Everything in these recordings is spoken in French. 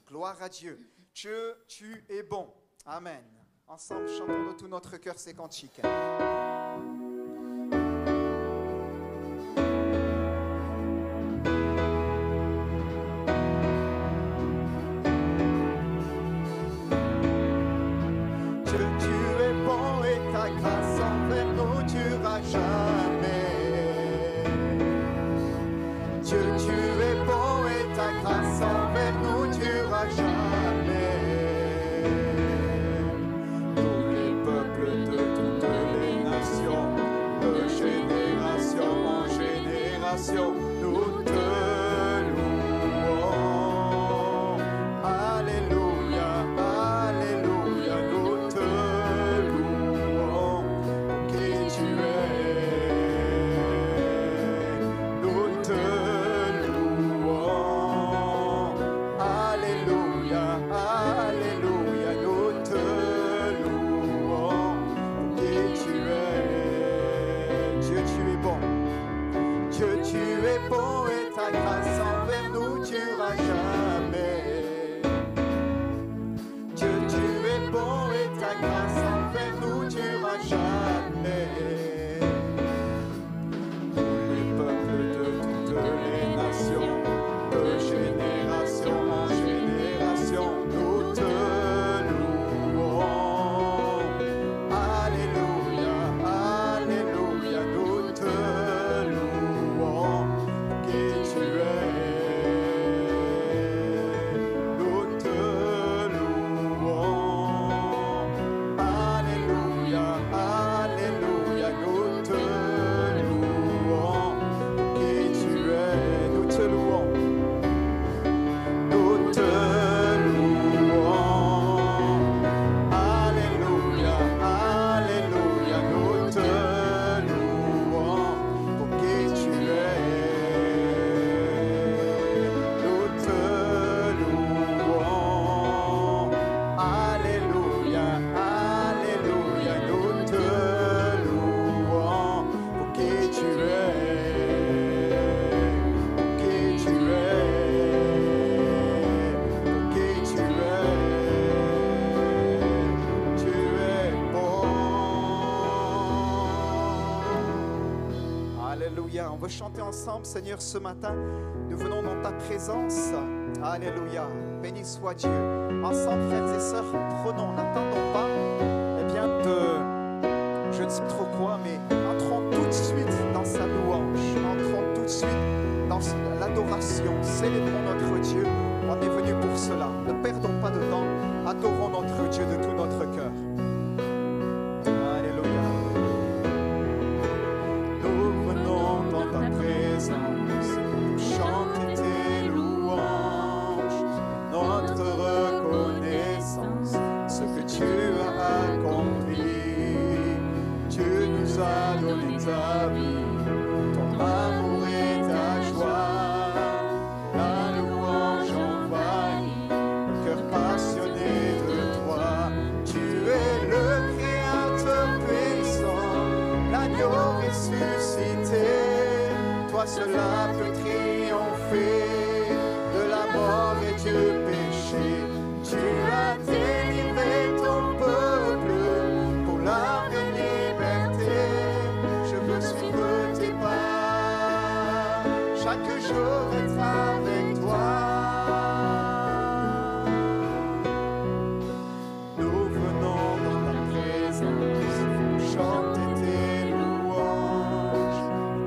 Gloire à Dieu. Dieu, tu es bon. Amen. Ensemble, chantons de tout notre cœur ces cantiques. Nous te louons. Alléluia, Alléluia, nous te louons. Qui tu es, nous te louons. Alléluia, Alléluia, nous te louons. Qui tu es, Dieu, tu es bon. Dieu, tu es bon et ta grâce envers nous durera jamais. Dieu, tu es bon et ta grâce envers nous durera jamais. Tous les peuples de toutes les nations, de génération en génération, nous te louons. Alléluia, Alléluia, nous te louons. Qui tu es, nous te louons. Alléluia, Alléluia, nous te louons. Qui tu es, nous te louons. Nous te louons. Alléluia, Alléluia, nous te louons. Pour qui tu es. Nous te louons. Alléluia, Alléluia, nous te louons. Pour qui tu es, pour qui tu es, pour qui tu es bon. Alléluia, on veut chanter ensemble, Seigneur, ce matin. Nous venons dans ta présence. Alléluia. Béni soit Dieu. Ensemble, frères et sœurs, prenons, n'attendons pas, je ne sais trop quoi, mais entrons tout de suite dans sa louange. Entrons tout de suite dans l'adoration. Célébrons notre Dieu. On est venu pour cela. Ne perdons pas de temps. Adorons notre Dieu de tout notre cœur. Alléluia. Nous venons dans ta présence, chanter tes louanges, notre reconnaissance, ce que tu as accompli. Tu nous as donné ta vie, ton amour et ta joie. La louange envahit le cœur passionné de toi. Tu es le Créateur puissant, l'agneau ressuscité. Toi seul peux triompher de la mort et du péché. Tu as délivré ton peuple pour la vraie liberté. Je veux suivre tes pas, chaque jour être avec toi. Nous venons dans ta présence, chanter tes louanges,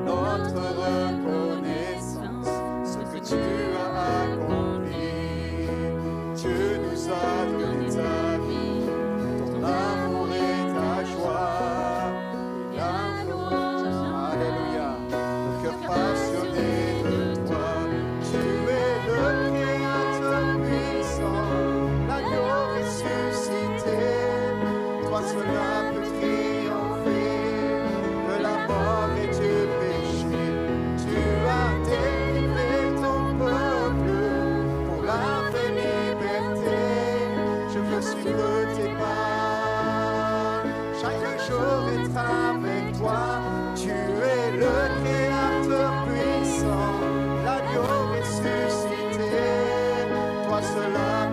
notre reconnaissance, ce que tu as accompli. Tu nous as donné ta vie, ton amour et ta joie. La louange, alléluia, le cœur passionné de toi. Tu es le Créateur puissant, l'agneau ressuscité. Toi seul peux triompher de la mort et du péché. Tu as délivré ton peuple pour la vraie liberté.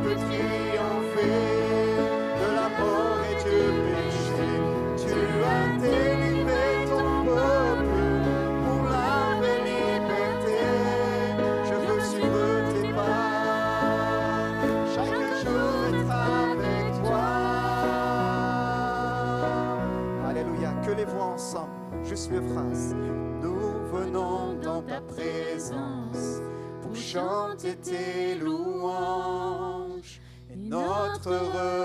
peux triompher de la mort et du péché. Tu as délivré ton peuple pour la vraie liberté. Je veux suivre tes pas, chaque jour être avec toi. Alléluia, que les voix ensemble, juste les phrases. Nous venons dans ta présence pour chanter tes louanges et notre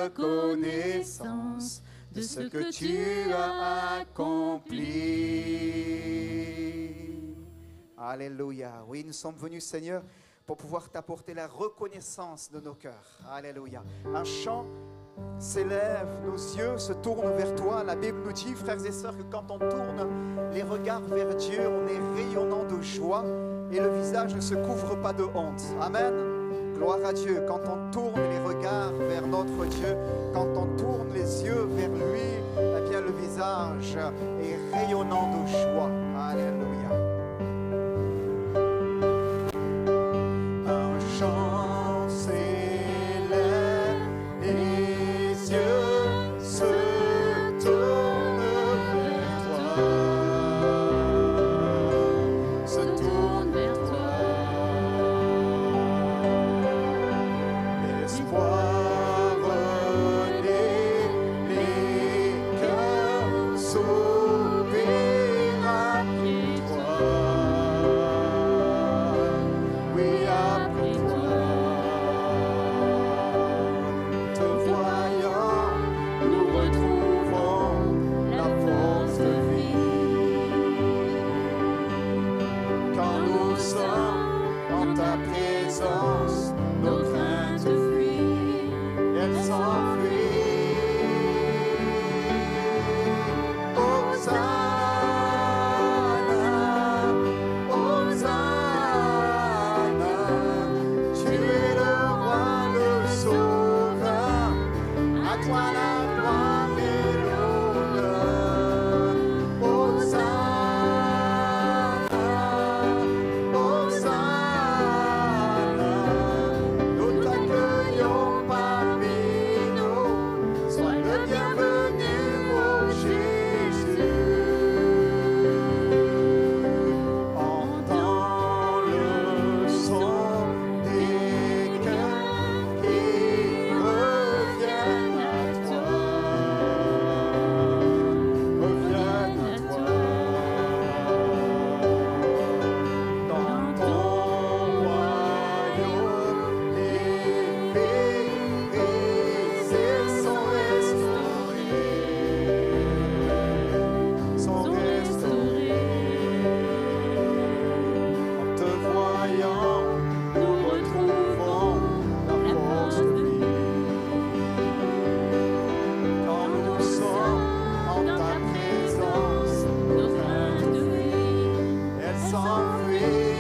reconnaissance de ce que tu as accompli. Alléluia. Oui, nous sommes venus, Seigneur, pour pouvoir t'apporter la reconnaissance de nos cœurs. Alléluia. Un chant s'élève, nos yeux se tournent vers toi. La Bible nous dit, frères et sœurs, que quand on tourne les regards vers Dieu, on est rayonnant de joie et le visage ne se couvre pas de honte. Amen. Gloire à Dieu. Quand on tourne les regards vers notre Dieu, quand on tourne les yeux vers lui, eh bien le visage est rayonnant de joie. Alléluia. Un chant s'élève, les yeux se tournent vers toi. Se tournent vers toi. L'espoir renaît, les cœurs s'ouvrent après toi. Oui, après toi. Te voyant, nous retrouvons la force de vie. Quand nous sommes en ta présence, nos craintes fuient, elles s'enfuient. Hosanna, Hosanna, tu es le roi, le sauveur, à toi la gloire et l'honneur. Hosanna, Hosanna, nous t'accueillons parmi nous. Sois le bienvenu, ô Jésus. Entends le son des cœurs qui reviennent à toi. Reviennent à toi. Dans ton royaume, les brisés sont restaurés. Sont restaurés. En te voyant, nous retrouvons la force de vie. Quand nous sommes en ta présence, nos craintes fuient, elles s'enfuient.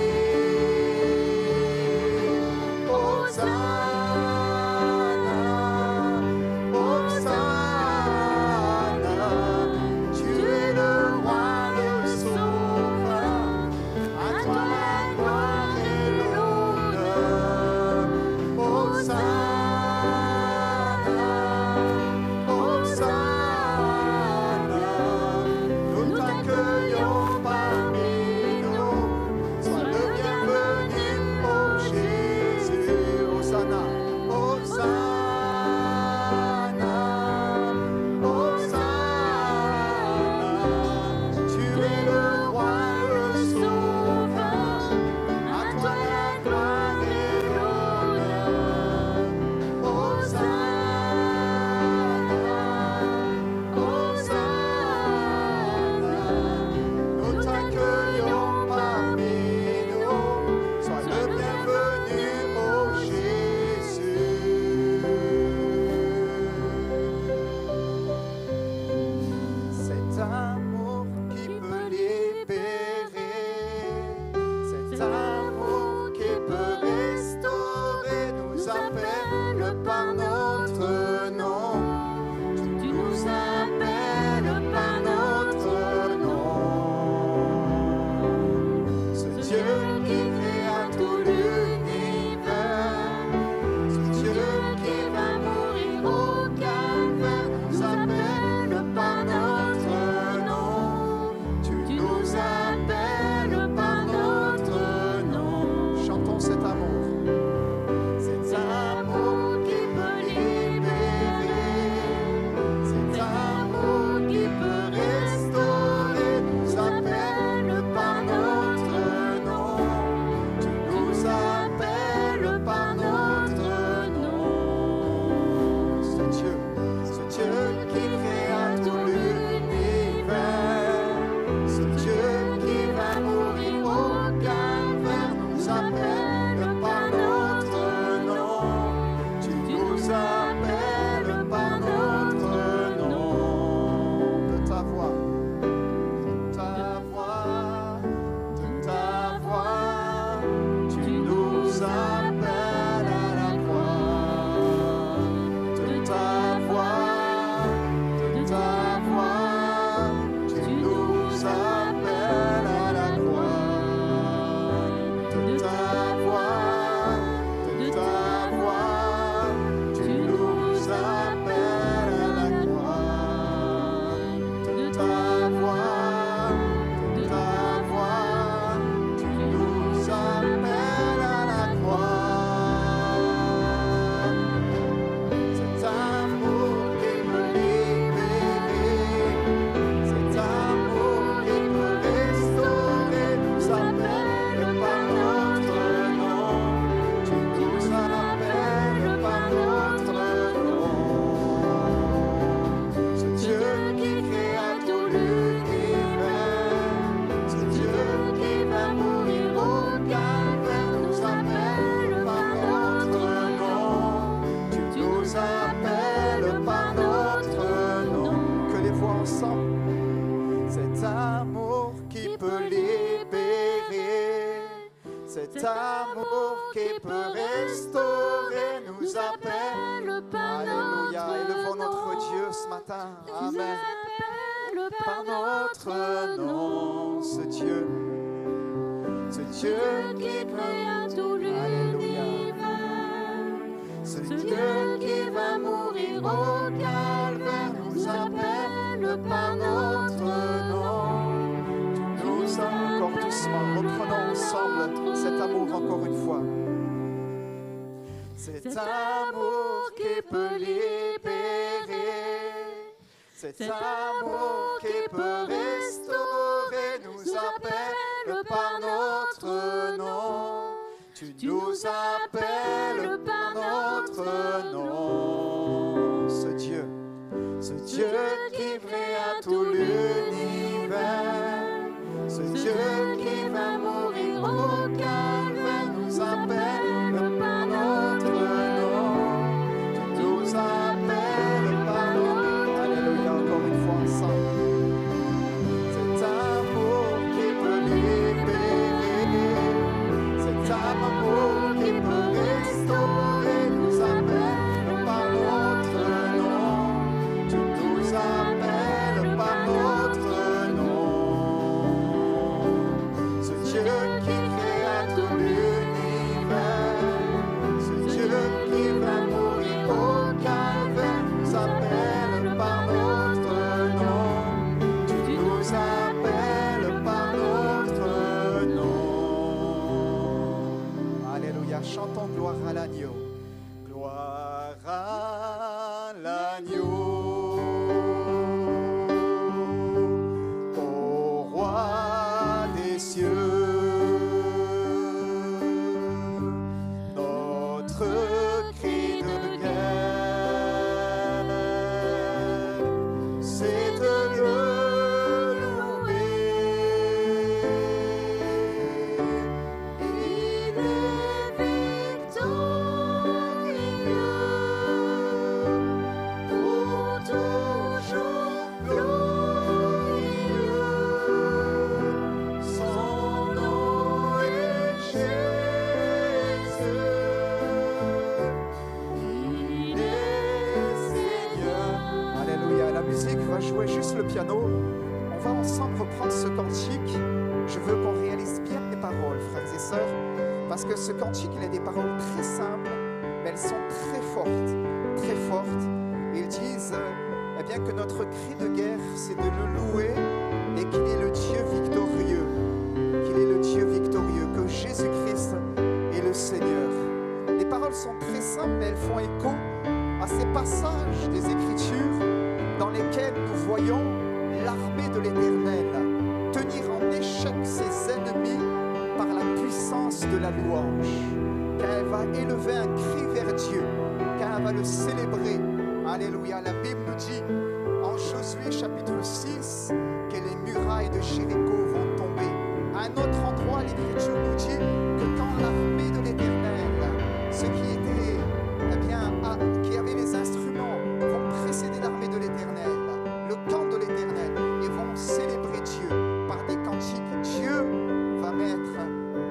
Hosanna, Hosanna, tu es le roi, le sauveur, à toi la gloire et l'honneur. Hosanna, Hosanna, nous t'accueillons parmi nous. Sois le bienvenu, ô Jésus. Hosanna, Hosanna, Hosanna, tu es le roi, le sauveur, à toi la gloire et l'honneur. Hosanna, Hosanna, nous t'accueillons parmi nous. Sois le bienvenu, ô Jésus. Cet amour qui peut libérer, cet amour qui peut restaurer, nous appelle par notre nom. Tu nous appelles par notre nom. Ce Dieu qui créa tout l'univers, ce Dieu Cet amour qui peut restaurer nous appelle par notre nom. Alléluia. Élevons notre Dieu ce matin. Amen. Par notre nom, ce Dieu qui créa tout l'univers, ce Dieu qui va mourir au calvaire nous appelle par notre nom. Tu nous as encore doucement, reprenons ensemble cet amour encore une fois. Cet amour qui peut libérer, cet amour qui peut restaurer nous appelle par notre nom. Tu nous appelles par notre nom. Ce Dieu qui créa tout l'univers, ce Dieu qui va mourir au calvaire nous appelle par notre nom. Tu nous appelles par notre nom. Encore une fois ensemble. Cet amour qui peut libérer, cet amour qui peut restaurer nous appelle par notre nom. Tu nous appelles par notre nom. Ce Dieu qui créa tout l'univers, ce Dieu qui va mourir au calvaire nous appelle par notre nom. Chantons gloire à l'agneau. Gloire à l'agneau. Au roi des cieux. Notre cri de guerre, c'est de le louer. Jouer juste le piano, on va ensemble reprendre ce cantique. Je veux qu'on réalise bien les paroles, frères et sœurs, parce que ce cantique, il a des paroles très simples, mais elles sont très fortes, très fortes. Ils disent eh bien, que notre cri de guerre, c'est de le louer et qu'il est le Dieu victorieux, qu'il est le Dieu victorieux, que Jésus-Christ est le Seigneur. Les paroles sont très simples, mais elles font écho à ces passages des Écritures dans lesquels nous voyons l'armée de l'Éternel tenir en échec ses ennemis par la puissance de la louange. Quand elle va élever un cri vers Dieu, quand elle va le célébrer. Alléluia. La Bible nous dit en Josué chapitre 6 que les murailles de Jéricho vont tomber. À un autre endroit, l'Écriture nous dit que quand l'armée de l'Éternel, ceux qui étaient, qui avaient les instruments, vont précéder l'armée de l'Éternel, le camp de l'Éternel, et vont célébrer Dieu par des cantiques. Dieu va mettre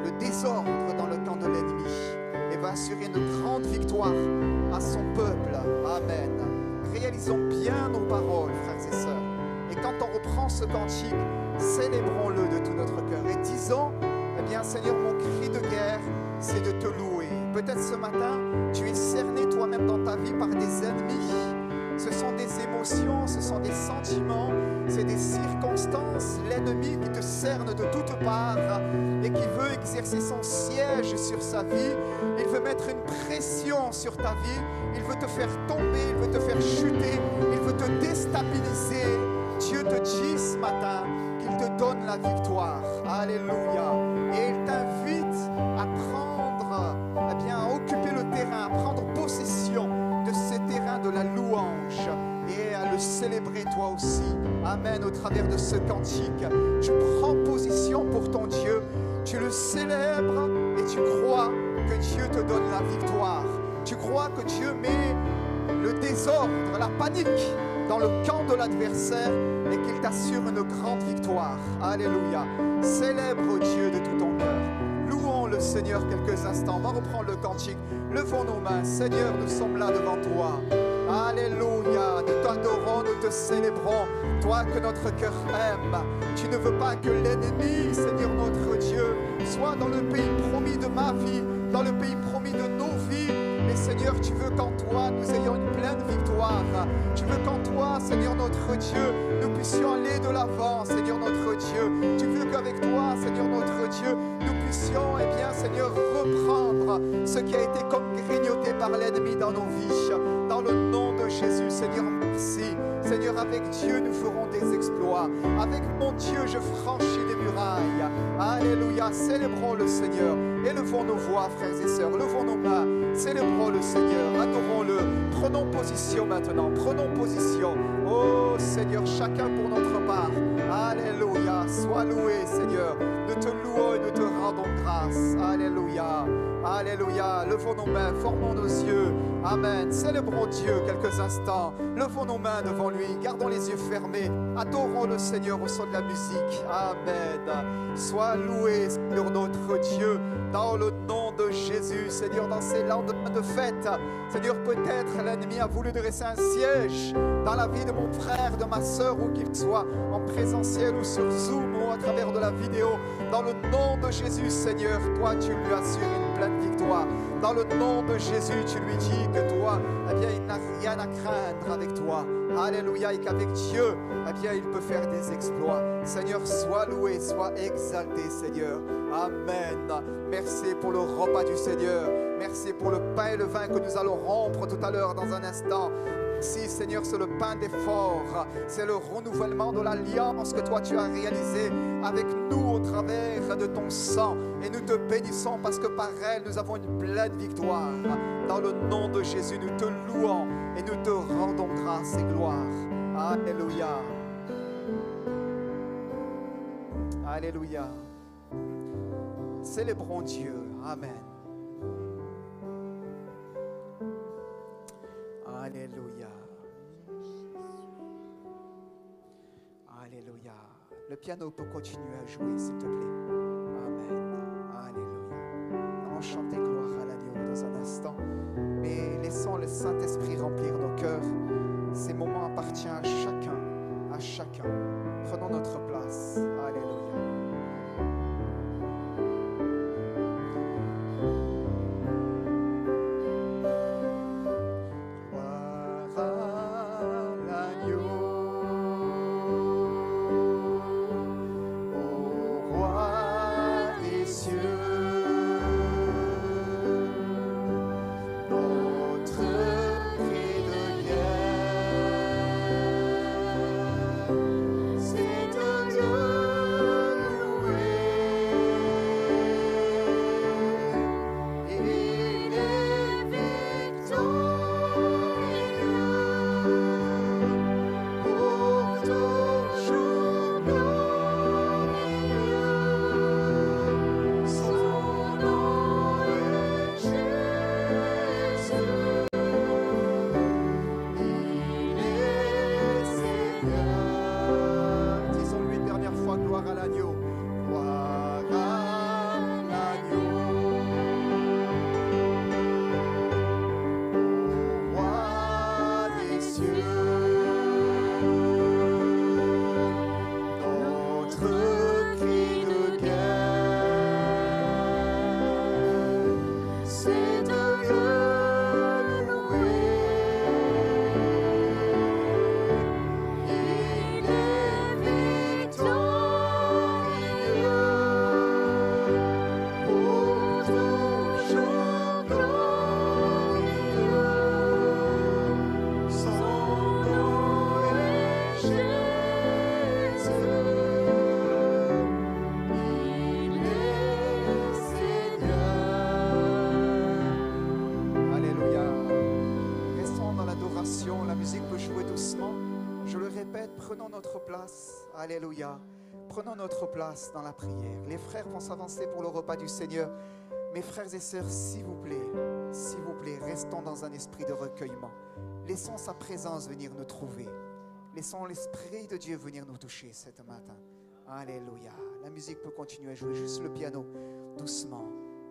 le désordre dans le camp de l'ennemi et va assurer une grande victoire à son peuple. Amen. Réalisons bien nos paroles, frères et sœurs. Et quand on reprend ce cantique, célébrons-le de tout notre cœur et disons, eh bien Seigneur, mon cri de guerre, c'est de te louer. Peut-être ce matin, tu es cerné toi-même dans ta vie par des ennemis. Ce sont des émotions, ce sont des sentiments, c'est des circonstances, l'ennemi qui te cerne de toutes parts et qui veut exercer son siège sur sa vie. Il veut mettre une pression sur ta vie, il veut te faire tomber, il veut te faire chuter, il veut te déstabiliser. Dieu te dit ce matin qu'il te donne la victoire. Alléluia. Et il t'invite à prendre, à occuper le terrain, à prendre possession de ce terrain de la louange et à le célébrer toi aussi. Amen. Au travers de ce cantique, tu prends position pour ton Dieu, tu le célèbres et tu crois que Dieu te donne la victoire. Tu crois que Dieu met le désordre, la panique dans le camp de l'adversaire et qu'il t'assure une grande victoire. Alléluia. Célèbre Dieu de tout ton cœur. Louons-le. le Seigneur quelques instants. On va reprendre le cantique. Levons nos mains. Seigneur, nous sommes là devant toi. Alléluia. Nous t'adorons, nous te célébrons. Toi que notre cœur aime. Tu ne veux pas que l'ennemi, Seigneur notre Dieu, soit dans le pays promis de ma vie, dans le pays promis de nos vies. Mais Seigneur, tu veux qu'en toi, nous ayons une pleine victoire. Tu veux qu'en toi, Seigneur notre Dieu, nous puissions aller de l'avant, Seigneur notre Dieu. Tu veux qu'avec toi, Seigneur notre Dieu, nous puissions, eh bien, Seigneur, reprendre ce qui a été comme grignoté par l'ennemi dans nos vies. Dans le nom de Jésus, Seigneur, merci. Seigneur, avec Dieu, nous ferons des exploits. Avec mon Dieu, je franchis des murailles. Alléluia. Célébrons le Seigneur. Élevons nos voix, frères et sœurs. Levons nos mains. Célébrons le Seigneur. Adorons-le. Prenons position maintenant. Prenons position. Oh Seigneur, chacun pour notre part. Alléluia. Sois loué, Seigneur. Nous te louons et nous te rendons grâce. Alléluia. Alléluia. Levons nos mains. Formons nos yeux. Amen. Célébrons Dieu quelques instants. Levons nos mains devant lui. Gardons les yeux fermés. Adorons le Seigneur au son de la musique. Amen. Sois loué, Seigneur notre Dieu, dans le nom de Jésus. Seigneur, dans ces lendemains de fête, Seigneur, peut-être l'ennemi a voulu dresser un siège dans la vie de mon frère, de ma sœur, où qu'il soit, en présentiel ou sur Zoom ou à travers de la vidéo. Dans le nom de Jésus, Seigneur, toi, tu lui assures une pleine victoire. Dans le nom de Jésus, tu lui dis que toi, eh bien, il n'a rien à craindre avec toi. Alléluia, et qu'avec Dieu, eh bien, il peut faire des exploits. Seigneur, sois loué, sois exalté, Seigneur. Amen. Merci pour le repas du Seigneur. Merci pour le pain et le vin que nous allons rompre tout à l'heure dans un instant. Merci, Seigneur, c'est le pain d'effort. C'est le renouvellement de l'alliance que toi tu as réalisé avec nous au travers de ton sang. Et nous te bénissons parce que par elle, nous avons une pleine victoire. Dans le nom de Jésus, nous te louons et nous te rendons grâce et gloire. Alléluia. Alléluia. Célébrons Dieu. Amen. Alléluia. Alléluia. Le piano peut continuer à jouer, s'il te plaît. Amen. Alléluia. Allons chanter gloire à l'agneau dans un instant. Mais laissons le Saint-Esprit remplir nos cœurs. Ces moments appartiennent à chacun. À chacun. Prenons notre place. Alléluia. Alléluia. Prenons notre place dans la prière. Les frères vont s'avancer pour le repas du Seigneur. Mes frères et sœurs, s'il vous plaît, restons dans un esprit de recueillement. Laissons sa présence venir nous trouver. Laissons l'Esprit de Dieu venir nous toucher ce matin. Alléluia. La musique peut continuer à jouer, juste le piano, doucement.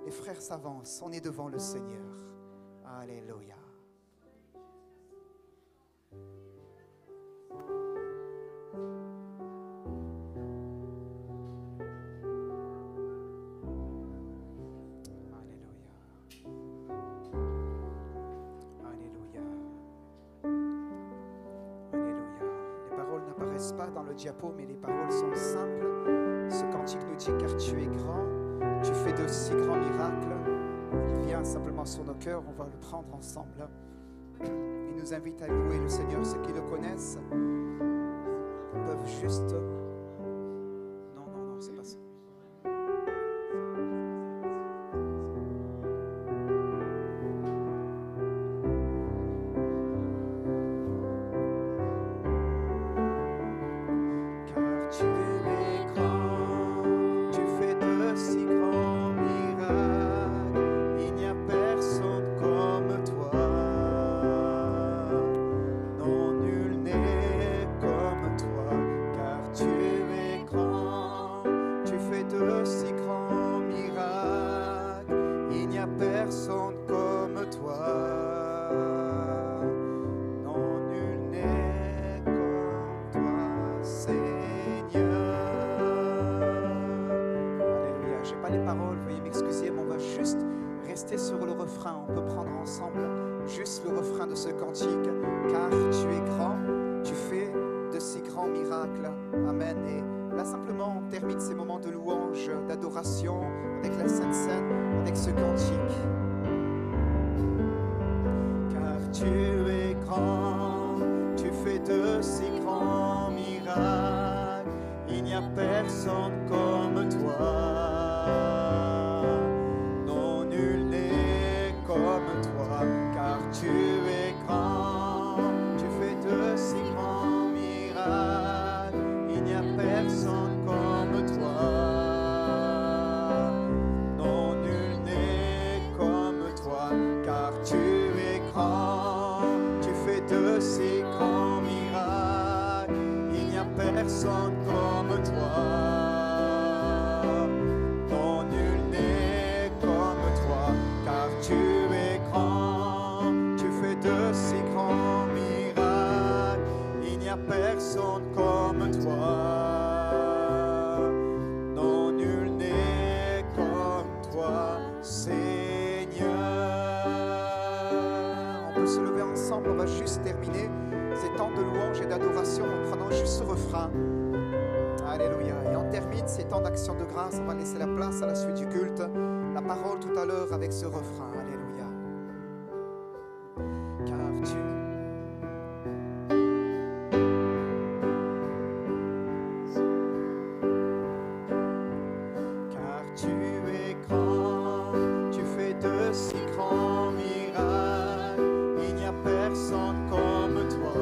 Les frères s'avancent, on est devant le Seigneur. Alléluia. Pas dans le diapo, mais les paroles sont simples. Ce cantique nous dit: car tu es grand, tu fais de si grands miracles. Il vient simplement sur nos cœurs, on va le prendre ensemble. Il nous invite à louer le Seigneur. Ceux qui le connaissent peuvent juste... Non, c'est pas ça. On peut prendre ensemble juste le refrain de ce cantique. Car tu es grand, tu fais de si grands miracles. Amen. Et là simplement on termine ces moments de louange, d'adoration avec la Sainte Seine, avec ce cantique. Car tu es grand, tu fais de si grands miracles. Il n'y a personne comme toi. Comme toi, car tu es grand, tu fais de si grands miracles. Il n'y a personne comme toi. Non, nul n'est comme toi, car tu es grand, tu fais de si grands miracles. Il n'y a personne comme toi. Non, nul n'est comme toi, car tu es grand, tu fais de si grands miracles. Il n'y a personne comme toi. Non, nul n'est comme toi, Seigneur. On peut se lever ensemble, on va juste terminer ces temps de louange et d'adoration en prenant juste ce refrain. Alléluia. Et on termine ces temps d'action de grâce. On va laisser la place à la suite du culte. La parole tout à l'heure avec ce refrain. Alléluia. Car tu es grand, tu fais de si grands miracles. Il n'y a personne comme toi.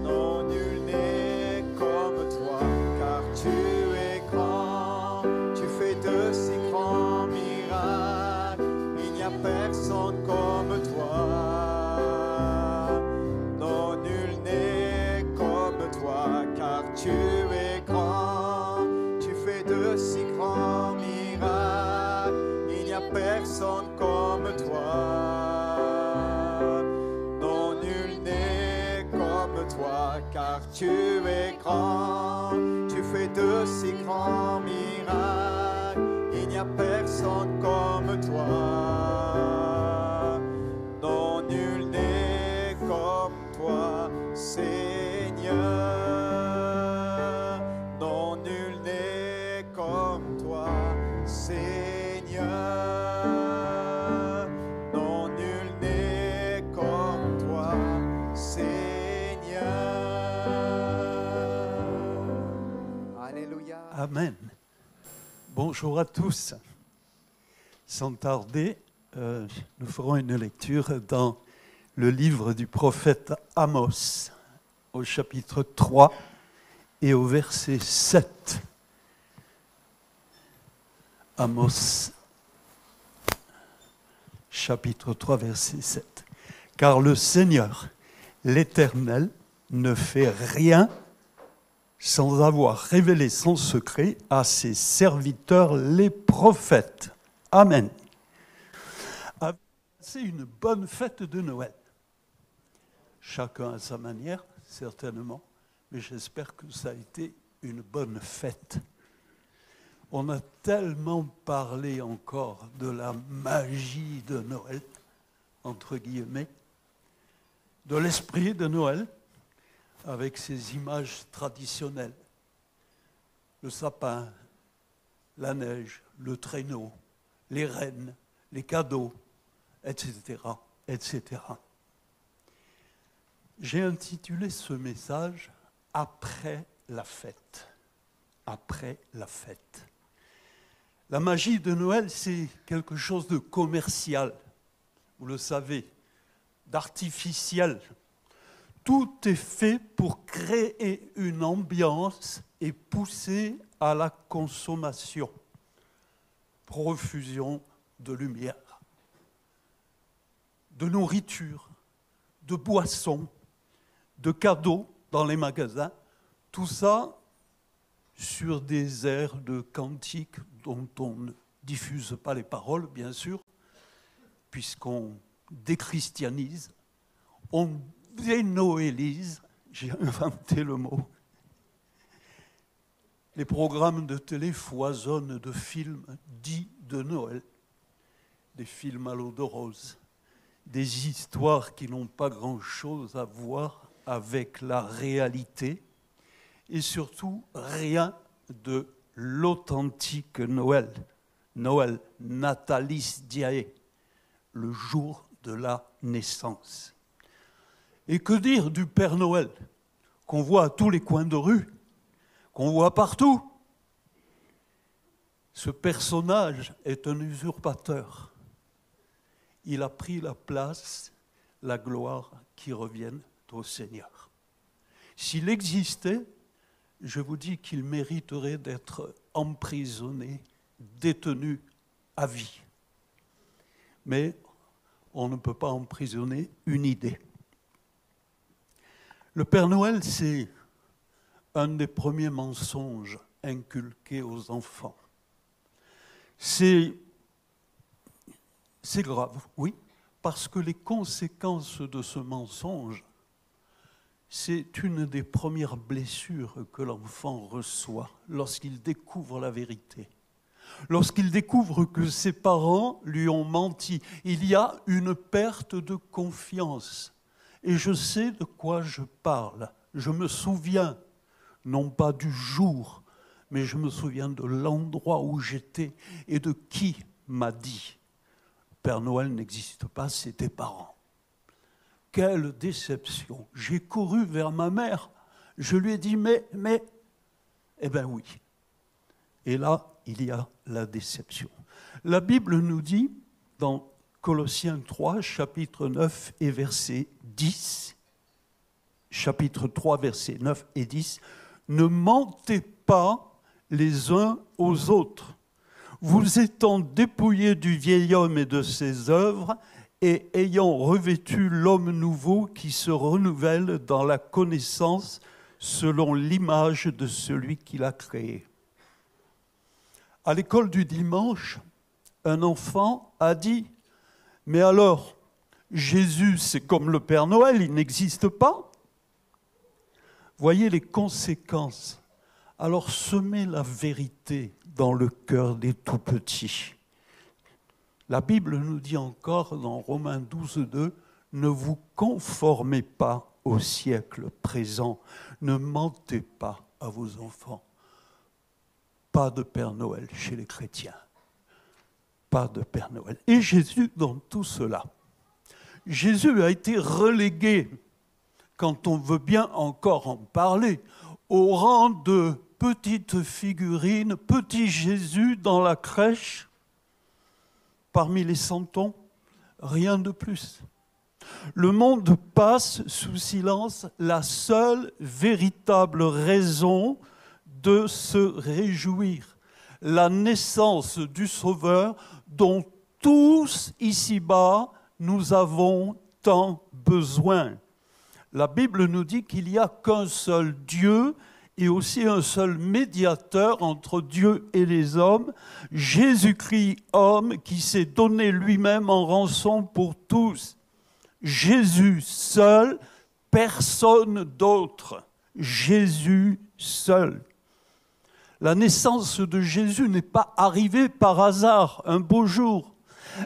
Non, nul n'est comme toi, car tu es grand, tu fais de si grands miracles. Il n'y a personne comme toi. Non, nul n'est comme toi, car tu es grand, tu fais de si grands miracles. Il n'y a personne comme toi. Non, nul n'est comme toi, car tu es grand, tu fais de si grands miracles. Il n'y a personne comme toi. Non, nul n'est comme toi, Seigneur. Non, nul n'est comme toi, Seigneur. Non, nul n'est comme toi, Seigneur. Alléluia. Amen. Bonjour à tous. Sans tarder, nous ferons une lecture dans le livre du prophète Amos, au chapitre 3 et au verset 7. Amos, chapitre 3, verset 7. Car le Seigneur, l'Éternel, ne fait rien sans avoir révélé son secret à ses serviteurs les prophètes. Amen. C'est une bonne fête de Noël. Chacun à sa manière, certainement, mais j'espère que ça a été une bonne fête. On a tellement parlé encore de la magie de Noël, entre guillemets, de l'esprit de Noël, avec ses images traditionnelles. Le sapin, la neige, le traîneau, les rennes, les cadeaux, etc., etc. J'ai intitulé ce message « Après la fête ». Après la fête. La magie de Noël, c'est quelque chose de commercial, vous le savez, d'artificiel. Tout est fait pour créer une ambiance et pousser à la consommation. Profusion de lumière, de nourriture, de boissons, de cadeaux dans les magasins, tout ça sur des airs de cantiques dont on ne diffuse pas les paroles, bien sûr, puisqu'on déchristianise, on dénoélise, j'ai inventé le mot. Les programmes de télé foisonnent de films dits de Noël, des films à l'eau de rose, des histoires qui n'ont pas grand-chose à voir avec la réalité, et surtout rien de l'authentique Noël. Noël, Natalis Diae, le jour de la naissance. Et que dire du Père Noël, qu'on voit à tous les coins de rue, qu'on voit partout? Ce personnage est un usurpateur. Il a pris la place, la gloire qui revienne au Seigneur. S'il existait, je vous dis qu'il mériterait d'être emprisonné, détenu à vie. Mais on ne peut pas emprisonner une idée. Le Père Noël, c'est un des premiers mensonges inculqués aux enfants. C'est grave, oui, parce que les conséquences de ce mensonge, c'est une des premières blessures que l'enfant reçoit lorsqu'il découvre la vérité. Lorsqu'il découvre que ses parents lui ont menti, il y a une perte de confiance. Et je sais de quoi je parle. Je me souviens, non pas du jour, mais je me souviens de l'endroit où j'étais et de qui m'a dit « Père Noël n'existe pas, c'est tes parents ». Quelle déception! J'ai couru vers ma mère, je lui ai dit « mais, eh bien oui ». Et là, il y a la déception. La Bible nous dit, dans Colossiens 3, chapitre 9 et verset 10, chapitre 3, versets 9 et 10, « Ne mentez pas les uns aux autres, vous étant dépouillés du vieil homme et de ses œuvres, et ayant revêtu l'homme nouveau qui se renouvelle dans la connaissance selon l'image de celui qui l'a créé. » À l'école du dimanche, un enfant a dit « Mais alors, Jésus, c'est comme le Père Noël, il n'existe pas ?» Voyez les conséquences. Alors semez la vérité dans le cœur des tout-petits. La Bible nous dit encore dans Romains 12, 2, « Ne vous conformez pas au siècle présent, ne mentez pas à vos enfants. » Pas de Père Noël chez les chrétiens. Pas de Père Noël. Et Jésus dans tout cela. Jésus a été relégué, quand on veut bien encore en parler, au rang de petite figurine, petit Jésus dans la crèche, parmi les santons, rien de plus. Le monde passe sous silence la seule véritable raison de se réjouir, la naissance du Sauveur dont tous ici-bas nous avons tant besoin. La Bible nous dit qu'il n'y a qu'un seul Dieu et aussi un seul médiateur entre Dieu et les hommes, Jésus-Christ homme qui s'est donné lui-même en rançon pour tous. Jésus seul, personne d'autre. Jésus seul. La naissance de Jésus n'est pas arrivée par hasard, un beau jour.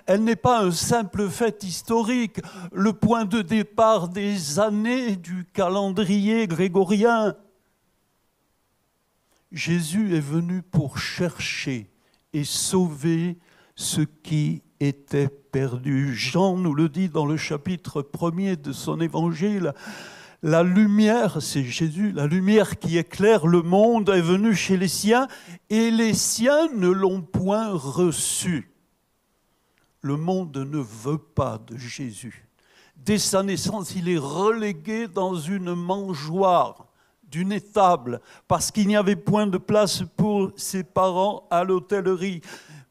Elle n'est pas un simple fait historique, le point de départ des années du calendrier grégorien. Jésus est venu pour chercher et sauver ce qui était perdu. Jean nous le dit dans le chapitre 1er de son évangile. La lumière, c'est Jésus, la lumière qui éclaire le monde est venue chez les siens et les siens ne l'ont point reçu. Le monde ne veut pas de Jésus. Dès sa naissance, il est relégué dans une mangeoire d'une étable parce qu'il n'y avait point de place pour ses parents à l'hôtellerie.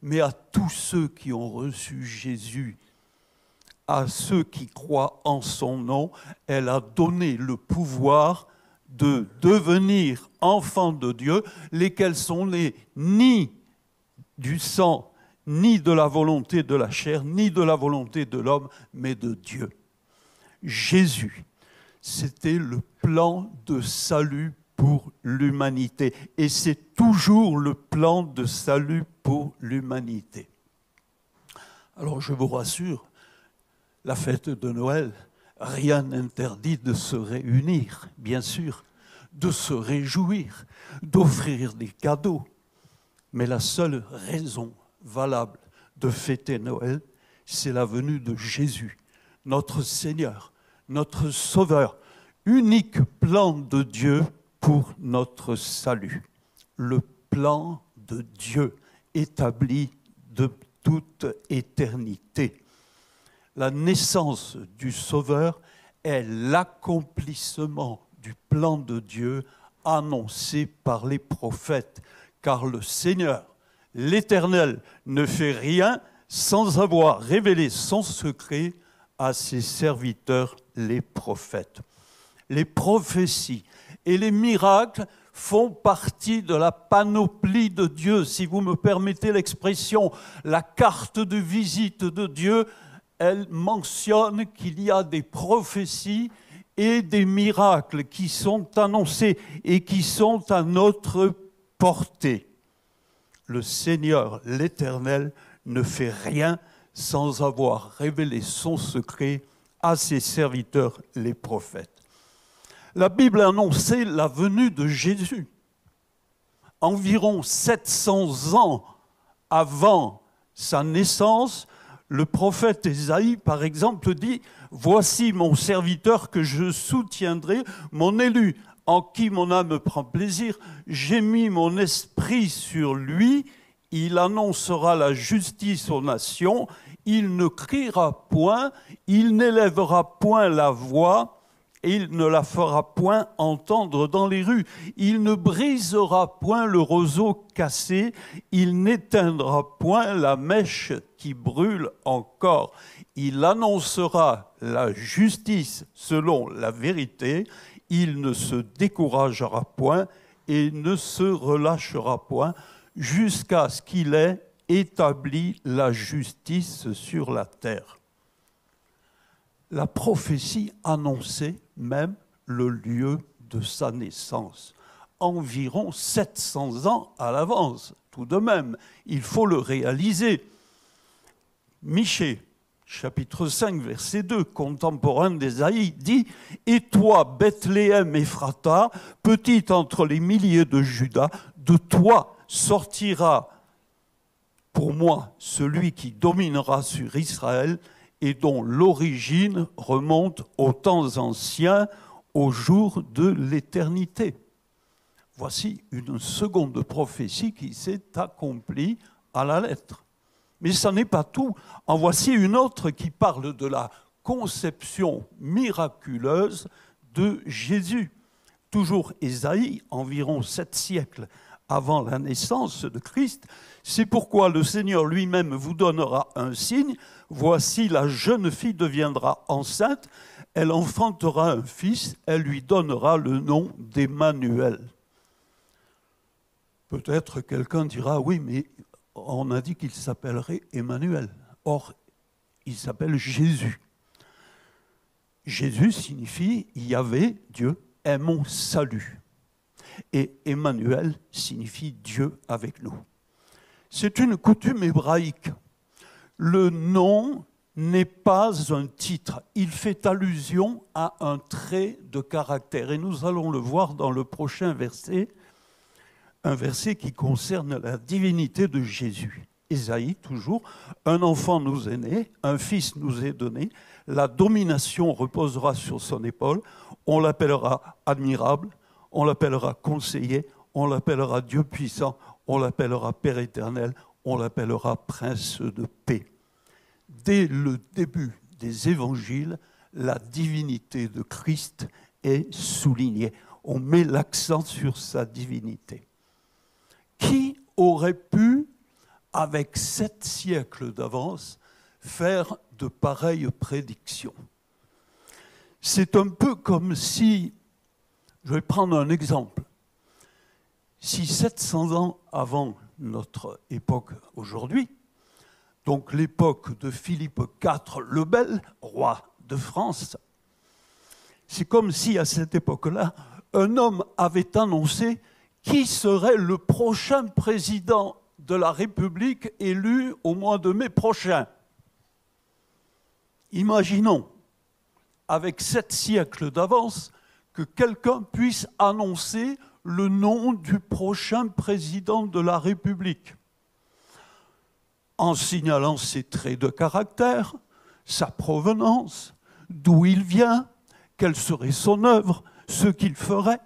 Mais à tous ceux qui ont reçu Jésus, à ceux qui croient en son nom, elle a donné le pouvoir de devenir enfants de Dieu, lesquels sont nés ni du sang, ni de la volonté de la chair, ni de la volonté de l'homme, mais de Dieu. Jésus, c'était le plan de salut pour l'humanité. Et c'est toujours le plan de salut pour l'humanité. Alors je vous rassure, la fête de Noël, rien n'interdit de se réunir, bien sûr, de se réjouir, d'offrir des cadeaux. Mais la seule raison valable de fêter Noël, c'est la venue de Jésus, notre Seigneur, notre Sauveur, unique plan de Dieu pour notre salut. Le plan de Dieu établi de toute éternité. La naissance du Sauveur est l'accomplissement du plan de Dieu annoncé par les prophètes, car le Seigneur, l'Éternel, ne fait rien sans avoir révélé son secret à ses serviteurs, les prophètes. Les prophéties et les miracles font partie de la panoplie de Dieu. Si vous me permettez l'expression, la carte de visite de Dieu, elle mentionne qu'il y a des prophéties et des miracles qui sont annoncés et qui sont à notre portée. Le Seigneur, l'Éternel, ne fait rien sans avoir révélé son secret à ses serviteurs, les prophètes. La Bible a annoncé la venue de Jésus. Environ 700 ans avant sa naissance, le prophète Ésaïe, par exemple, dit « Voici mon serviteur que je soutiendrai, mon élu, en qui mon âme prend plaisir. J'ai mis mon esprit sur lui, il annoncera la justice aux nations, il ne criera point, il n'élèvera point la voix, et il ne la fera point entendre dans les rues. Il ne brisera point le roseau cassé, il n'éteindra point la mèche qui brûle encore. Il annoncera la justice selon la vérité, il ne se découragera point et ne se relâchera point jusqu'à ce qu'il ait établi la justice sur la terre. La prophétie annonçait même le lieu de sa naissance, environ 700 ans à l'avance. Tout de même, il faut le réaliser. Michée, chapitre 5, verset 2, contemporain d'Ésaïe, dit « Et toi, Bethléem Ephrata, petite entre les milliers de Juda, de toi sortira pour moi celui qui dominera sur Israël, et dont l'origine remonte aux temps anciens, au jour de l'éternité. » Voici une seconde prophétie qui s'est accomplie à la lettre. Mais ça n'est pas tout. En voici une autre qui parle de la conception miraculeuse de Jésus. Toujours Ésaïe, environ 7 siècles avant la naissance de Christ. C'est pourquoi le Seigneur lui-même vous donnera un signe. Voici, la jeune fille deviendra enceinte, elle enfantera un fils, elle lui donnera le nom d'Emmanuel. Peut-être quelqu'un dira, oui, mais on a dit qu'il s'appellerait Emmanuel. Or, il s'appelle Jésus. Jésus signifie Yahvé, Dieu, est mon salut. Et Emmanuel signifie Dieu avec nous. C'est une coutume hébraïque. Le nom n'est pas un titre, il fait allusion à un trait de caractère. Et nous allons le voir dans le prochain verset, un verset qui concerne la divinité de Jésus. Ésaïe, toujours, un enfant nous est né, un fils nous est donné, la domination reposera sur son épaule, on l'appellera admirable, on l'appellera conseiller, on l'appellera Dieu puissant, on l'appellera Père éternel, on l'appellera prince de paix. Dès le début des évangiles, la divinité de Christ est soulignée. On met l'accent sur sa divinité. Qui aurait pu, avec 7 siècles d'avance, faire de pareilles prédictions? C'est un peu comme si, je vais prendre un exemple, si 700 ans avant notre époque aujourd'hui, donc l'époque de Philippe IV le Bel, roi de France, c'est comme si à cette époque-là, un homme avait annoncé qui serait le prochain président de la République élu au mois de mai prochain. Imaginons, avec 7 siècles d'avance, que quelqu'un puisse annoncer le nom du prochain président de la République, en signalant ses traits de caractère, sa provenance, d'où il vient, quelle serait son œuvre, ce qu'il ferait.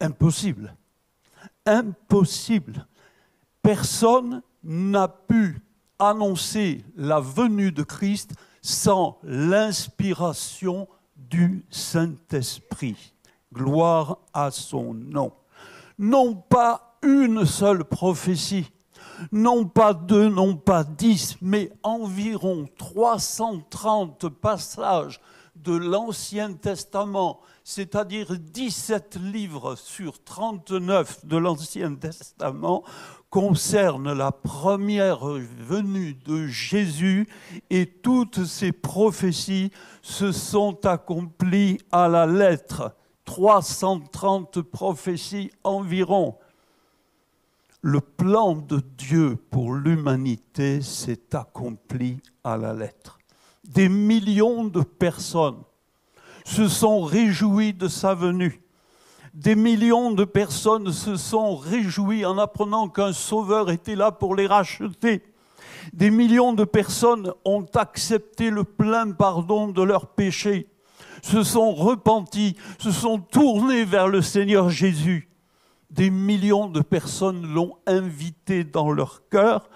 Impossible. Impossible. Personne n'a pu annoncer la venue de Christ sans l'inspiration du Saint-Esprit. Gloire à son nom. Non pas une seule prophétie, non pas 2, non pas 10, mais environ 330 passages de l'Ancien Testament, c'est-à-dire 17 livres sur 39 de l'Ancien Testament, concernent la première venue de Jésus, et toutes ces prophéties se sont accomplies à la lettre. 330 prophéties environ. Le plan de Dieu pour l'humanité s'est accompli à la lettre. Des millions de personnes se sont réjouies de sa venue. Des millions de personnes se sont réjouies en apprenant qu'un sauveur était là pour les racheter. Des millions de personnes ont accepté le plein pardon de leurs péchés, se sont repentis, se sont tournés vers le Seigneur Jésus. Des millions de personnes l'ont invité dans leur cœur,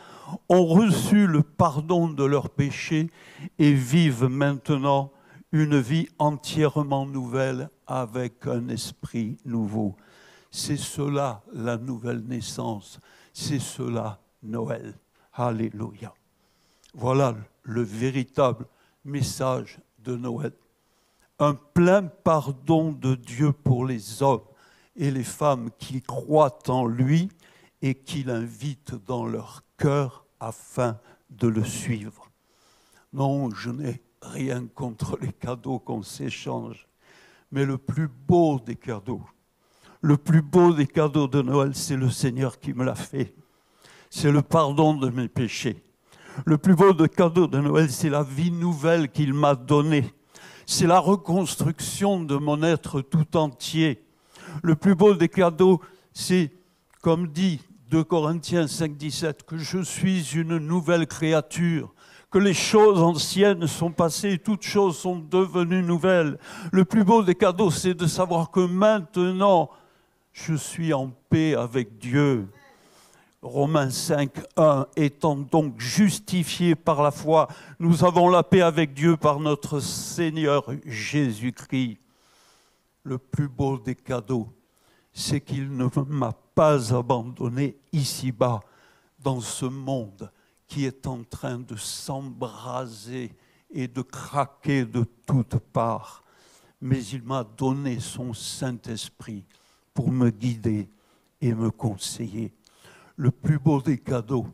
ont reçu le pardon de leurs péchés et vivent maintenant une vie entièrement nouvelle avec un esprit nouveau. C'est cela la nouvelle naissance, c'est cela Noël. Alléluia. Voilà le véritable message de Noël. Un plein pardon de Dieu pour les hommes et les femmes qui croient en lui et qui l'invitent dans leur cœur afin de le suivre. Non, je n'ai rien contre les cadeaux qu'on s'échange, mais le plus beau des cadeaux de Noël, c'est le Seigneur qui me l'a fait. C'est le pardon de mes péchés. Le plus beau des cadeaux de Noël, c'est la vie nouvelle qu'il m'a donnée. C'est la reconstruction de mon être tout entier. Le plus beau des cadeaux, c'est, comme dit 2 Corinthiens 5, 17, que je suis une nouvelle créature, que les choses anciennes sont passées, toutes choses sont devenues nouvelles. Le plus beau des cadeaux, c'est de savoir que maintenant, je suis en paix avec Dieu. Romains 5, 1, étant donc justifiés par la foi, nous avons la paix avec Dieu par notre Seigneur Jésus-Christ. Le plus beau des cadeaux, c'est qu'il ne m'a pas abandonné ici-bas, dans ce monde qui est en train de s'embraser et de craquer de toutes parts. Mais il m'a donné son Saint-Esprit pour me guider et me conseiller. Le plus beau des cadeaux,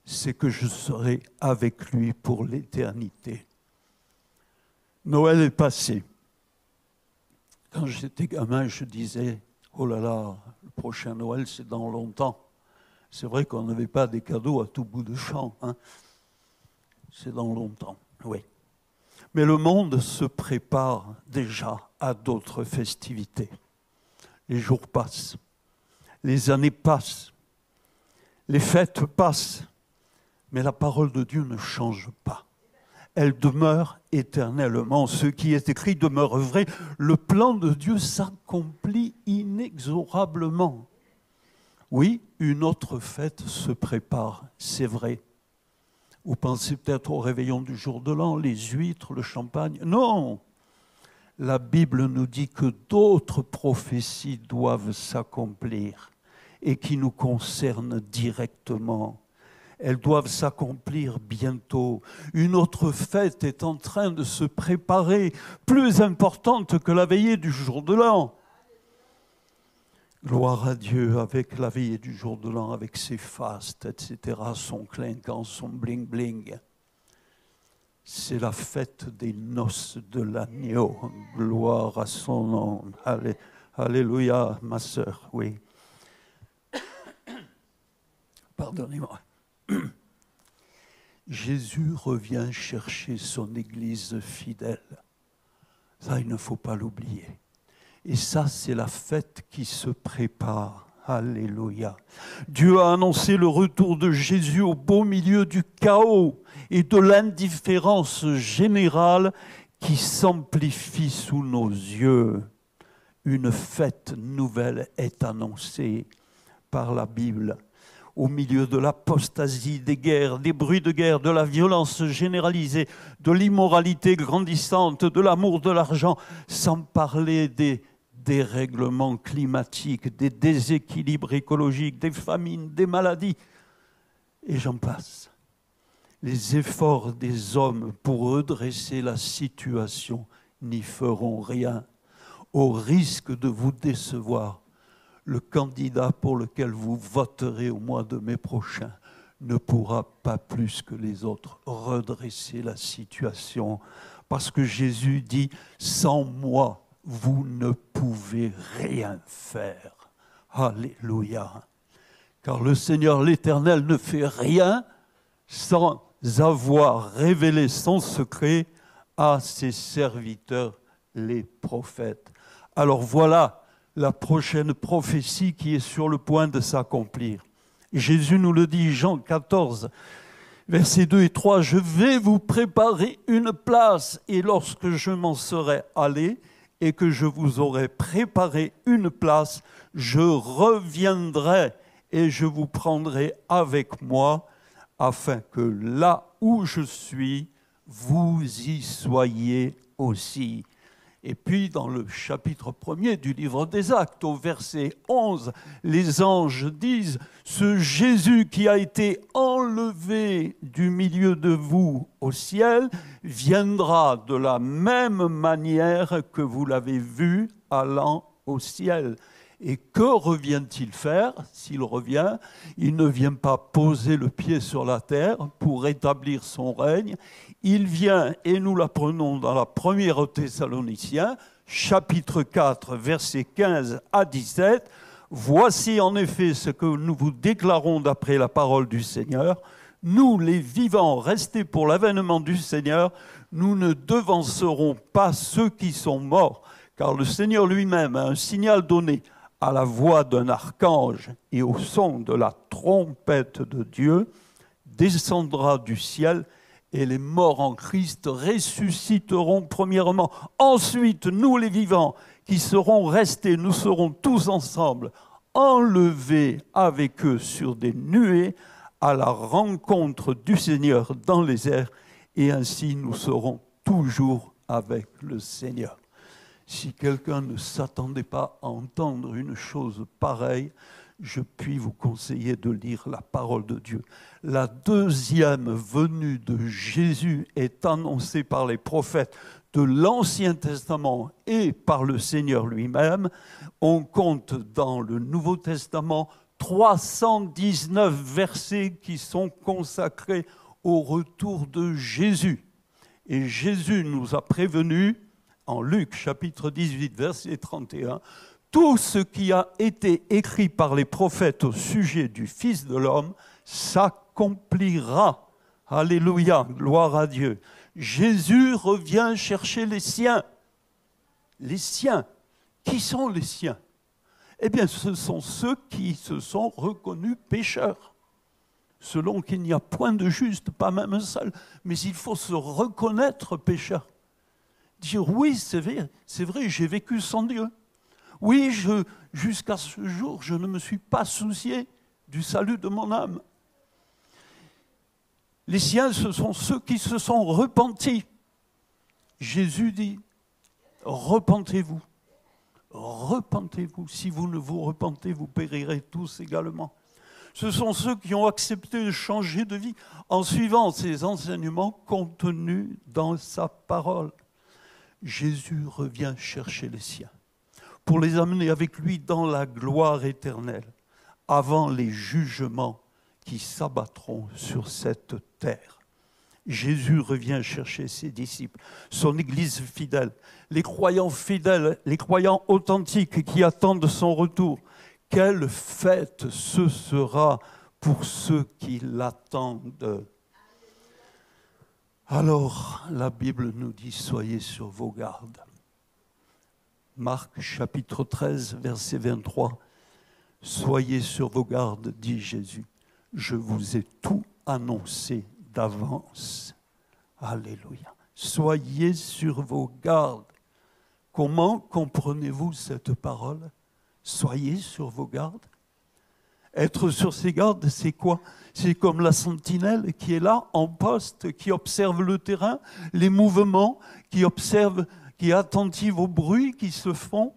c'est que je serai avec lui pour l'éternité. Noël est passé. Quand j'étais gamin, je disais, oh là là, le prochain Noël, c'est dans longtemps. C'est vrai qu'on n'avait pas des cadeaux à tout bout de champ, hein. C'est dans longtemps, oui. Mais le monde se prépare déjà à d'autres festivités. Les jours passent, les années passent, les fêtes passent, mais la parole de Dieu ne change pas. Elle demeure éternellement. Ce qui est écrit demeure vrai. Le plan de Dieu s'accomplit inexorablement. Oui, une autre fête se prépare, c'est vrai. Vous pensez peut-être au réveillon du jour de l'an, les huîtres, le champagne. Non! La Bible nous dit que d'autres prophéties doivent s'accomplir et qui nous concernent directement. Elles doivent s'accomplir bientôt. Une autre fête est en train de se préparer, plus importante que la veillée du jour de l'an. Gloire à Dieu, avec la veillée du jour de l'an, avec ses fastes, etc., son clinquant, son bling-bling. C'est la fête des noces de l'agneau. Gloire à son nom. Alléluia, ma sœur, oui. Pardonnez-moi. Jésus revient chercher son Église fidèle. Ça, il ne faut pas l'oublier. Et ça, c'est la fête qui se prépare. Alléluia. Dieu a annoncé le retour de Jésus au beau milieu du chaos et de l'indifférence générale qui s'amplifie sous nos yeux. Une fête nouvelle est annoncée par la Bible. Au milieu de l'apostasie, des guerres, des bruits de guerre, de la violence généralisée, de l'immoralité grandissante, de l'amour de l'argent, sans parler des dérèglements climatiques, des déséquilibres écologiques, des famines, des maladies, et j'en passe. Les efforts des hommes pour redresser la situation n'y feront rien, au risque de vous décevoir. Le candidat pour lequel vous voterez au mois de mai prochain ne pourra pas plus que les autres redresser la situation. Parce que Jésus dit, sans moi, vous ne pouvez rien faire. Alléluia. Car le Seigneur l'Éternel ne fait rien sans avoir révélé son secret à ses serviteurs, les prophètes. Alors voilà la prochaine prophétie qui est sur le point de s'accomplir. Jésus nous le dit, Jean 14, versets 2 et 3, « Je vais vous préparer une place, et lorsque je m'en serai allé, et que je vous aurai préparé une place, je reviendrai, et je vous prendrai avec moi, afin que là où je suis, vous y soyez aussi. » Et puis, dans le chapitre 1er du livre des Actes, au verset 11, les anges disent « Ce Jésus qui a été enlevé du milieu de vous au ciel viendra de la même manière que vous l'avez vu allant au ciel. » Et que revient-il faire s'il revient? Il ne vient pas poser le pied sur la terre pour établir son règne. Il vient, et nous l'apprenons dans la première Thessaloniciens, chapitre 4, versets 15 à 17. « Voici en effet ce que nous vous déclarons d'après la parole du Seigneur. Nous, les vivants, restés pour l'avènement du Seigneur, nous ne devancerons pas ceux qui sont morts, car le Seigneur lui-même a un signal donné à la voix d'un archange et au son de la trompette de Dieu, descendra du ciel, et les morts en Christ ressusciteront premièrement. Ensuite, nous les vivants qui serons restés, nous serons tous ensemble enlevés avec eux sur des nuées à la rencontre du Seigneur dans les airs, et ainsi nous serons toujours avec le Seigneur. Si quelqu'un ne s'attendait pas à entendre une chose pareille, je puis vous conseiller de lire la parole de Dieu. La deuxième venue de Jésus est annoncée par les prophètes de l'Ancien Testament et par le Seigneur lui-même. On compte dans le Nouveau Testament 319 versets qui sont consacrés au retour de Jésus. Et Jésus nous a prévenus, en Luc chapitre 18, verset 31, « Tout ce qui a été écrit par les prophètes au sujet du Fils de l'homme s'accomplira. » Alléluia, gloire à Dieu. Jésus revient chercher les siens. Les siens. Qui sont les siens? Eh bien, ce sont ceux qui se sont reconnus pécheurs. Selon qu'il n'y a point de juste, pas même un seul. Mais il faut se reconnaître pécheur. Dire oui, c'est vrai, j'ai vécu sans Dieu. Oui, jusqu'à ce jour, je ne me suis pas soucié du salut de mon âme. Les siens, ce sont ceux qui se sont repentis. Jésus dit, repentez-vous. Repentez-vous. Si vous ne vous repentez, vous périrez tous également. Ce sont ceux qui ont accepté de changer de vie en suivant ses enseignements contenus dans sa parole. Jésus revient chercher les siens pour les amener avec lui dans la gloire éternelle, avant les jugements qui s'abattront sur cette terre. Jésus revient chercher ses disciples, son Église fidèle, les croyants fidèles, les croyants authentiques qui attendent son retour. Quelle fête ce sera pour ceux qui l'attendent. Alors, la Bible nous dit, soyez sur vos gardes. Marc chapitre 13, verset 23. Soyez sur vos gardes, dit Jésus. Je vous ai tout annoncé d'avance. Alléluia. Soyez sur vos gardes. Comment comprenez-vous cette parole? Soyez sur vos gardes. Être sur ses gardes, c'est quoi? C'est comme la sentinelle qui est là, en poste, qui observe le terrain, les mouvements, qui observe, qui est attentive aux bruits qui se font.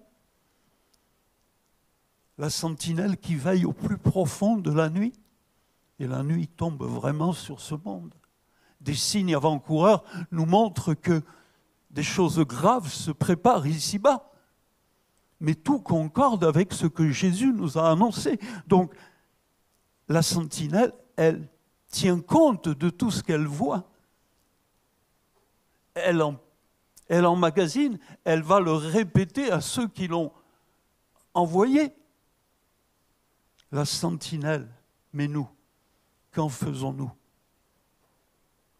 La sentinelle qui veille au plus profond de la nuit. Et la nuit tombe vraiment sur ce monde. Des signes avant-coureurs nous montrent que des choses graves se préparent ici-bas. Mais tout concorde avec ce que Jésus nous a annoncé. Donc, la sentinelle, elle tient compte de tout ce qu'elle voit. Elle emmagasine, elle va le répéter à ceux qui l'ont envoyé. La sentinelle, mais nous, qu'en faisons-nous?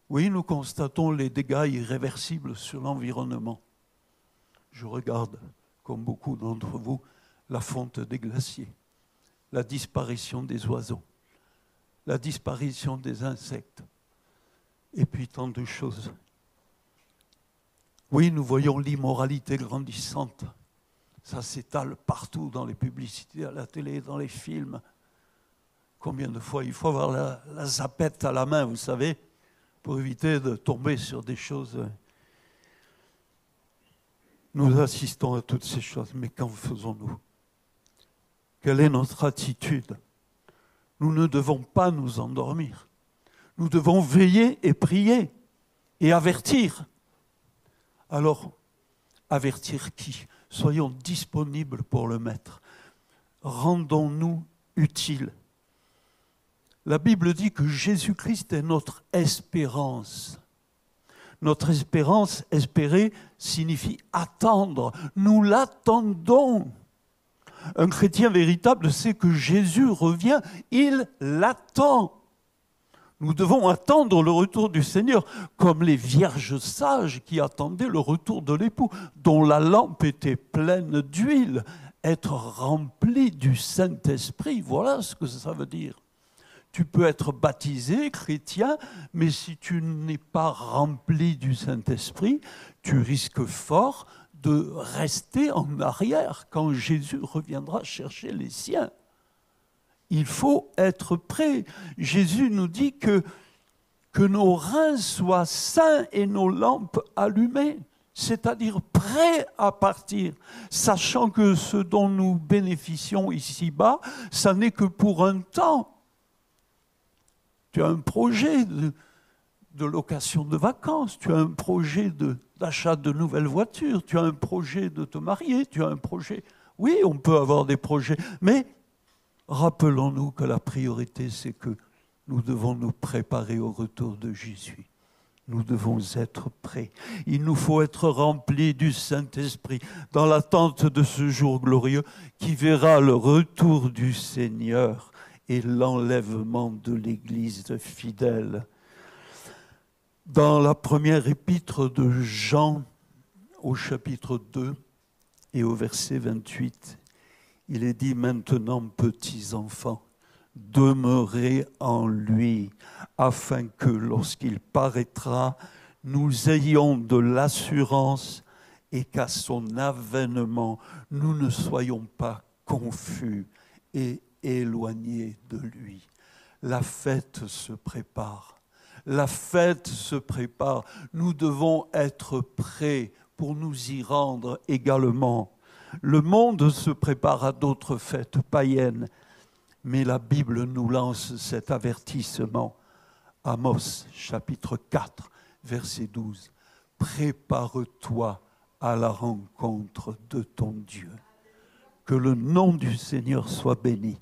Oui, nous constatons les dégâts irréversibles sur l'environnement. Je regarde, comme beaucoup d'entre vous, la fonte des glaciers, la disparition des oiseaux, la disparition des insectes, et puis tant de choses. Oui, nous voyons l'immoralité grandissante. Ça s'étale partout dans les publicités, à la télé, dans les films. Combien de fois il faut avoir la zapette à la main, vous savez, pour éviter de tomber sur des choses. Nous assistons à toutes ces choses, mais qu'en faisons-nous? Quelle est notre attitude? Nous ne devons pas nous endormir. Nous devons veiller et prier et avertir. Alors, avertir qui? Soyons disponibles pour le Maître. Rendons-nous utiles. La Bible dit que Jésus-Christ est notre espérance. Notre espérance, espérer, signifie attendre. Nous l'attendons. Un chrétien véritable sait que Jésus revient, il l'attend. Nous devons attendre le retour du Seigneur, comme les vierges sages qui attendaient le retour de l'époux, dont la lampe était pleine d'huile. Être rempli du Saint-Esprit, voilà ce que ça veut dire. Tu peux être baptisé, chrétien, mais si tu n'es pas rempli du Saint-Esprit, tu risques fort de rester en arrière quand Jésus reviendra chercher les siens. Il faut être prêt. Jésus nous dit que nos reins soient sains et nos lampes allumées, c'est-à-dire prêts à partir, sachant que ce dont nous bénéficions ici-bas, ça n'est que pour un temps. Tu as un projet de location de vacances, tu as un projet d'achat de nouvelles voitures, tu as un projet de te marier, tu as un projet... Oui, on peut avoir des projets, mais rappelons-nous que la priorité, c'est que nous devons nous préparer au retour de Jésus. Nous devons être prêts. Il nous faut être remplis du Saint-Esprit dans l'attente de ce jour glorieux qui verra le retour du Seigneur et l'enlèvement de l'Église fidèle. Dans la première épître de Jean, au chapitre 2 et au verset 28, il est dit « Maintenant, petits enfants, demeurez en lui, afin que lorsqu'il paraîtra, nous ayons de l'assurance et qu'à son avènement, nous ne soyons pas confus et éloignés de lui. » La fête se prépare. La fête se prépare. Nous devons être prêts pour nous y rendre également. Le monde se prépare à d'autres fêtes païennes, mais la Bible nous lance cet avertissement. Amos, chapitre 4, verset 12. « Prépare-toi à la rencontre de ton Dieu. » Que le nom du Seigneur soit béni.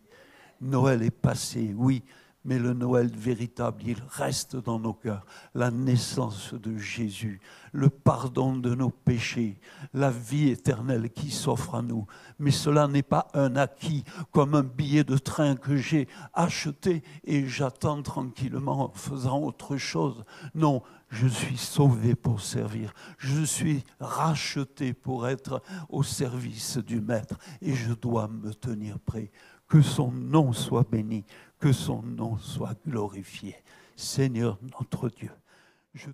Noël est passé, oui, mais le Noël véritable, il reste dans nos cœurs. La naissance de Jésus, le pardon de nos péchés, la vie éternelle qui s'offre à nous. Mais cela n'est pas un acquis, comme un billet de train que j'ai acheté et j'attends tranquillement en faisant autre chose. Non, je suis sauvé pour servir. Je suis racheté pour être au service du Maître et je dois me tenir prêt. Que son nom soit béni, que son nom soit glorifié. Seigneur notre Dieu, je